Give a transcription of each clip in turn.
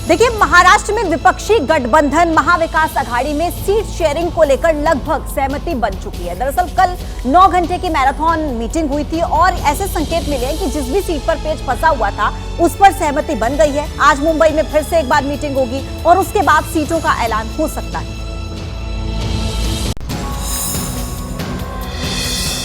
देखिए, महाराष्ट्र में विपक्षी गठबंधन महाविकास अघाड़ी में सीट शेयरिंग को लेकर लगभग सहमति बन चुकी है। दरअसल कल 9 घंटे की मैराथन मीटिंग हुई थी और ऐसे संकेत मिले हैं कि जिस भी सीट पर पेच फंसा हुआ था उस पर सहमति बन गई है। आज मुंबई में फिर से एक बार मीटिंग होगी और उसके बाद सीटों का ऐलान हो सकता है।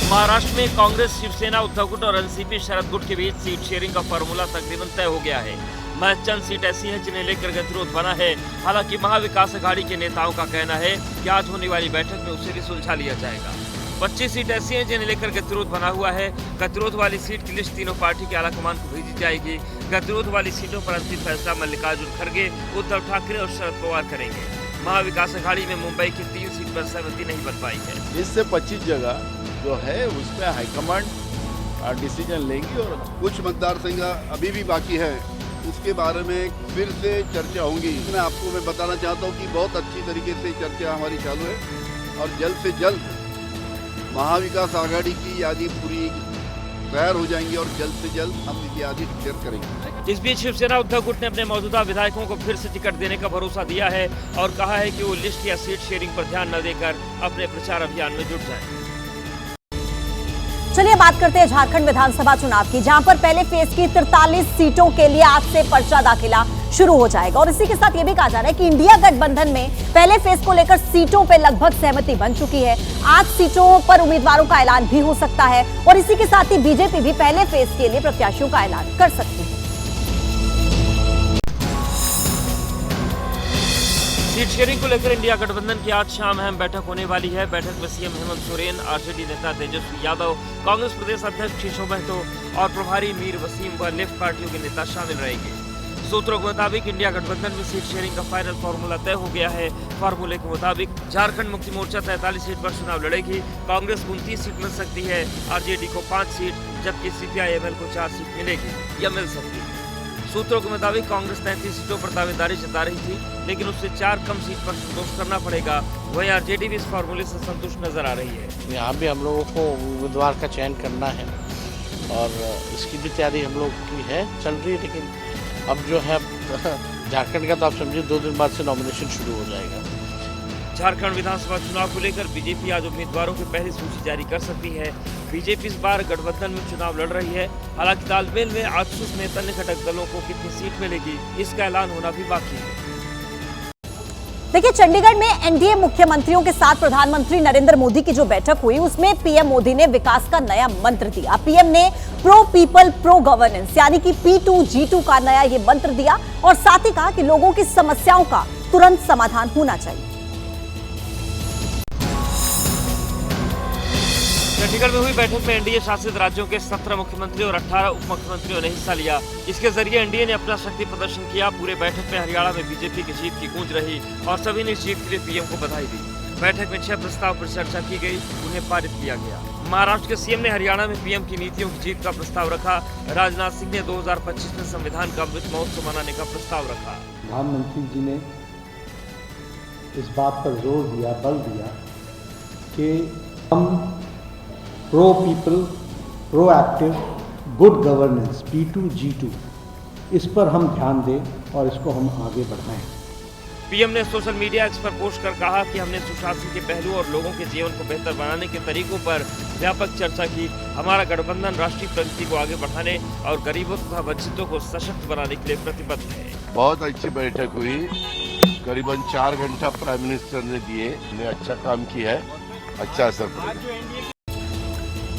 महाराष्ट्र में कांग्रेस, शिवसेना, उद्धव गुट और एनसीपी शरद गुट के बीच सीट शेयरिंग का फॉर्मूला तकरीबन तय हो गया है। महज चंद सीट ऐसी हैं जिन्हें लेकर गतिरोध बना है। हालांकि महाविकास अघाड़ी के नेताओं का कहना है कि आज होने वाली बैठक में उसे भी सुलझा लिया जाएगा। 25 सीट ऐसी हैं जिन्हें लेकर गतिरोध बना हुआ है। गतिरोध वाली सीट की लिस्ट तीनों पार्टी के आलाकमान को भेजी जाएगी। गतिरोध वाली सीटों पर अंतिम फैसला मल्लिकार्जुन खड़गे, उद्धव ठाकरे और शरद पवार करेंगे। महाविकास अघाड़ी में मुंबई की 3 सीट पर सहमति नहीं बन पाई है। इससे 25 जगह जो है उसमें हाईकमांड डिसीजन लेंगी और कुछ मतदार संघ अभी भी बाकी है, उसके बारे में फिर से चर्चा होंगी। मैं आपको बताना चाहता हूँ कि बहुत अच्छी तरीके से चर्चा हमारी चालू है और जल्द से जल्द महाविकास आघाड़ी की यादी पूरी तैयार हो जाएंगी और जल्द से जल्द हम इसकी यादी शेयर करेंगे। इस बीच शिवसेना उद्धव गुट ने अपने मौजूदा विधायकों को फिर से टिकट देने का भरोसा दिया है और कहा है कि वो लिस्ट या सीट शेयरिंग पर ध्यान न देकर अपने प्रचार अभियान में जुट जाएं। चलिए बात करते हैं झारखंड विधानसभा चुनाव की, जहां पर पहले फेज की 43 सीटों के लिए आज से पर्चा दाखिला शुरू हो जाएगा। और इसी के साथ यह भी कहा जा रहा है कि इंडिया गठबंधन में पहले फेज को लेकर सीटों पर लगभग सहमति बन चुकी है। आज सीटों पर उम्मीदवारों का ऐलान भी हो सकता है और इसी के साथ ही बीजेपी भी पहले फेज के लिए प्रत्याशियों का ऐलान कर सकती है। सीट शेयरिंग को लेकर इंडिया गठबंधन की आज शाम अहम बैठक होने वाली है। बैठक में सीएम हेमंत सोरेन, आरजेडी नेता तेजस्वी यादव, कांग्रेस प्रदेश अध्यक्ष केशव महतो और प्रभारी मीर वसीम व लेफ्ट पार्टियों के नेता शामिल रहेंगे। सूत्रों के मुताबिक इंडिया गठबंधन में सीट शेयरिंग का फाइनल फार्मूला तय हो गया है। फार्मूले के मुताबिक झारखंड मुक्ति मोर्चा 43 सीट पर चुनाव लड़ेगी, कांग्रेस को 29 सीट मिल सकती है, आरजेडी को 5 सीट जबकि सीपीआई-एमएल को 4 सीट मिलेगी या मिल सकती है। सूत्रों के मुताबिक कांग्रेस 33 सीटों पर दावेदारी जता रही थी, लेकिन उससे 4 कम सीट पर संतोष करना पड़ेगा। वहीं आरजेडी भी इस फार्मूले से संतुष्ट नजर आ रही है। यहाँ भी हम लोगों को उम्मीदवार का चयन करना है और इसकी भी तैयारी हम लोग की है, चल रही है। लेकिन अब जो है झारखंड का तो आप समझिए 2 दिन बाद से नॉमिनेशन शुरू हो जाएगा। झारखंड विधानसभा चुनाव को लेकर बीजेपी आज उम्मीदवारों की पहली सूची जारी कर सकती है। बीजेपी इस बार गठबंधन में चुनाव लड़ रही है। हालांकि तालमेल में आजसू समेत अन्य घटक दलों को कितनी सीट मिलेगी इसका ऐलान होना भी बाकी है। देखिए, चंडीगढ़ में एनडीए मुख्यमंत्रियों के साथ प्रधानमंत्री नरेंद्र मोदी की जो बैठक हुई उसमें पीएम मोदी ने विकास का नया मंत्र दिया। पीएम ने प्रो पीपल प्रो गवर्नेंस यानी कि P2G2 का नया ये मंत्र दिया और साथ ही कहा कि लोगों की समस्याओं का तुरंत समाधान होना चाहिए। चंडीगढ़ में हुई बैठक में एनडीए शासित राज्यों के 17 मुख्यमंत्री और 18 उप मुख्यमंत्रियों ने हिस्सा लिया। इसके जरिए एनडीए ने अपना शक्ति प्रदर्शन किया। पूरे बैठक में हरियाणा में बीजेपी की जीत की गूंज रही और सभी ने इस जीत के लिए पीएम को बधाई दी। बैठक में 6 प्रस्ताव पर चर्चा की गई, उन्हें पारित किया गया। महाराष्ट्र के सीएम ने हरियाणा में पीएम की नीतियों की जीत का प्रस्ताव रखा। राजनाथ सिंह ने 2025 में संविधान का अमृत महोत्सव मनाने का प्रस्ताव रखा। प्रधानमंत्री जी ने इस बात पर जोर दिया, बल दिया कि हम pro people, proactive, good governance P2G2 इस पर हम ध्यान दें और इसको हम आगे बढ़ाएं। पीएम ने सोशल मीडिया एक्स पर पोस्ट कर कहा कि हमने सुशासन के पहलू और लोगों के जीवन को बेहतर बनाने के तरीकों पर व्यापक चर्चा की। हमारा गठबंधन राष्ट्रीय प्रगति को आगे बढ़ाने और गरीबों तथा वंचितों को सशक्त बनाने के लिए प्रतिबद्ध है। बहुत अच्छी बैठक हुई, करीबन 4 घंटा प्राइम मिनिस्टर ने दिए, ने अच्छा काम किया है, अच्छा असर पड़ेगा।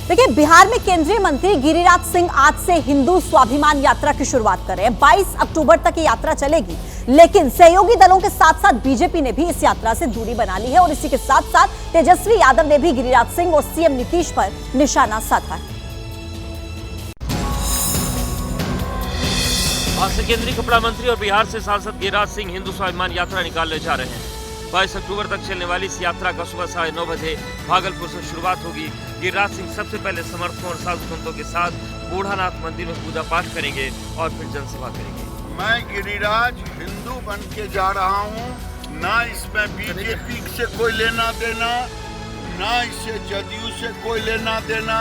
देखिए, बिहार में केंद्रीय मंत्री गिरिराज सिंह आज से हिंदू स्वाभिमान यात्रा की शुरुआत कर रहे हैं। 22 अक्टूबर तक ये यात्रा चलेगी, लेकिन सहयोगी दलों के साथ साथ बीजेपी ने भी इस यात्रा से दूरी बना ली है और इसी के साथ साथ तेजस्वी यादव ने भी गिरिराज सिंह और सीएम नीतीश पर निशाना साधा है। आज से केंद्रीय कपड़ा मंत्री और बिहार से सांसद गिरिराज सिंह हिंदू स्वाभिमान यात्रा निकालने जा रहे हैं। 22 अक्टूबर तक चलने वाली इस यात्रा का सुबह 9:30 बजे भागलपुर से शुरुआत होगी। गिरिराज सिंह सबसे पहले समर्थकों और साधु संतों के साथ बूढ़ानाथ मंदिर में पूजा पाठ करेंगे और फिर जनसभा करेंगे। मैं गिरिराज हिंदू बन के जा रहा हूँ, ना इसमें बीजेपी से कोई लेना देना, ना इससे जदयू से कोई लेना देना,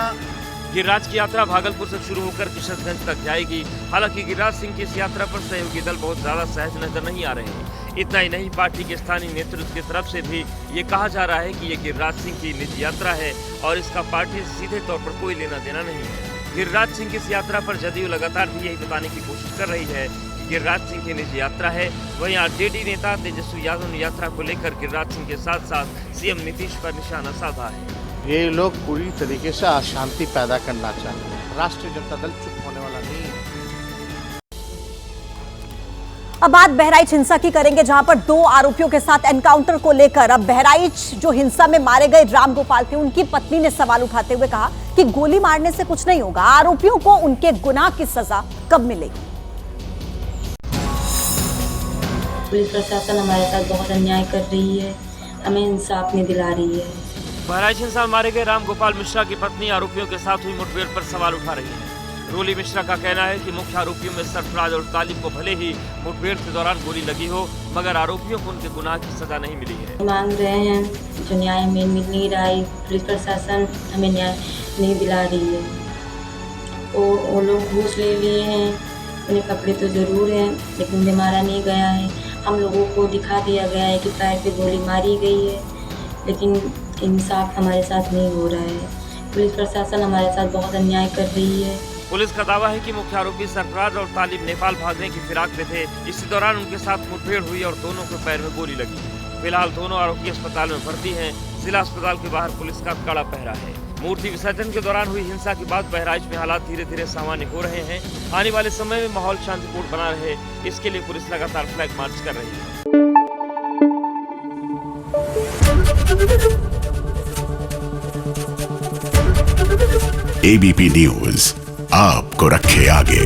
गिरिराज की यात्रा भागलपुर से शुरू होकर किशनगंज तक जाएगी। हालांकि गिरिराज सिंह की इस यात्रा पर सहयोगी दल बहुत ज्यादा सहज नजर नहीं आ रहे हैं। इतना ही नहीं, पार्टी के स्थानीय नेतृत्व की तरफ से भी ये कहा जा रहा है कि ये गिरिराज सिंह की निजी यात्रा है और इसका पार्टी से सीधे तौर पर कोई लेना देना नहीं है। गिरिराज सिंह की इस यात्रा पर जदयू लगातार भी यही बताने की कोशिश कर रही है कि गिरिराज सिंह की निजी यात्रा है। वहीं आरजेडी नेता तेजस्वी यादव ने यात्रा को लेकर गिरिराज सिंह के साथ साथ सीएम नीतीश पर निशाना साधा है। ये लोग पूरी तरीके से अशांति पैदा करना चाहते हैं। राष्ट्रीय जनता दल चुप होने वाला नहीं है। अब बात बहराइच हिंसा की करेंगे, जहां पर 2 आरोपियों के साथ एनकाउंटर को लेकर अब बहराइच जो हिंसा में मारे गए रामगोपाल थे, उनकी पत्नी ने सवाल उठाते हुए कहा कि गोली मारने से कुछ नहीं होगा, आरोपियों को उनके गुनाह की सजा कब मिलेगी। पुलिस प्रशासन हमारे साथ बहुत अन्याय कर रही है, हमें इंसाफ नहीं दिला रही है। बहराइच हिंसा में मारे गए रामगोपाल मिश्रा की पत्नी आरोपियों के साथ हुई मुठभेड़ पर सवाल उठा रही है। रोली मिश्रा का कहना है कि मुख्य आरोपियों में सरफराज और तालिब को भले ही मुठभेड़ के दौरान गोली लगी हो, मगर आरोपियों को उनके गुनाह की सजा नहीं मिली है। मांग रहे हैं जो न्याय में मिल नहीं रहा है, पुलिस प्रशासन हमें न्याय नहीं दिला रही है। वो लोग घूस ले लिए हैं, उन्हें पकड़े तो जरूर हैं, लेकिन उन्हें मारा नहीं गया है। हम लोगों को दिखा दिया गया है कि पैर पे गोली मारी गई है, लेकिन इंसाफ हमारे साथ नहीं हो रहा है। पुलिस प्रशासन हमारे साथ बहुत अन्याय कर रही है। पुलिस का दावा है कि मुख्य आरोपी सरफराज और तालिब नेपाल भागने की फिराक में थे। इसी दौरान उनके साथ मुठभेड़ हुई और दोनों के पैर में गोली लगी। फिलहाल दोनों आरोपी अस्पताल में भर्ती हैं। जिला अस्पताल के बाहर पुलिस का कड़ा पहरा है। मूर्ति विसर्जन के दौरान हुई हिंसा के बाद बहराइच में हालात धीरे धीरे सामान्य हो रहे हैं। आने वाले समय में माहौल शांतिपूर्ण बना रहे, इसके लिए पुलिस लगातार फ्लैग मार्च कर रही है। एबीपी न्यूज आपको रखे आगे।